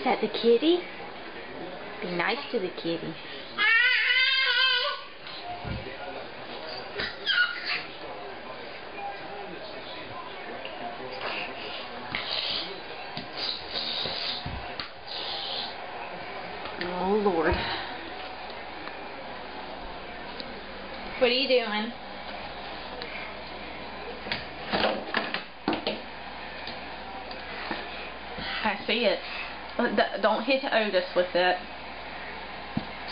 that the kitty? Be nice to the kitty. Oh, Lord. What are you doing? I see it. Don't hit Otis with it.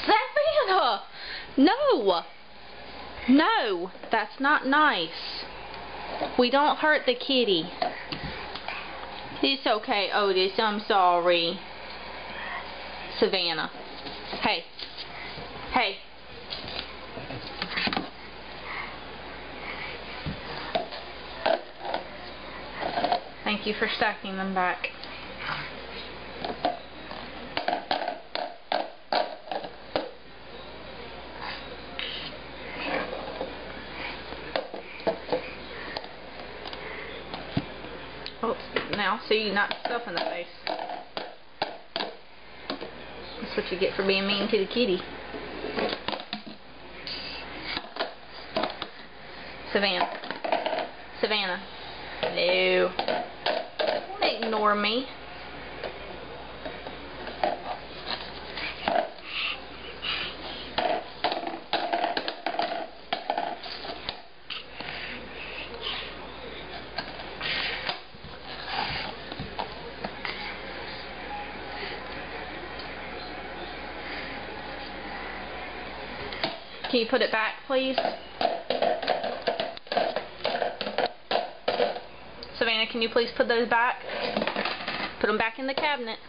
Savannah! No! No! That's not nice. We don't hurt the kitty. It's okay, Otis. I'm sorry. Savannah. Hey. Hey. Thank you for stacking them back. Oh, now see, you knocked yourself in the face. That's what you get for being mean to the kitty. Savannah. Savannah. No. Don't ignore me. Can you put it back, please? Savannah, can you please put those back? Put them back in the cabinet.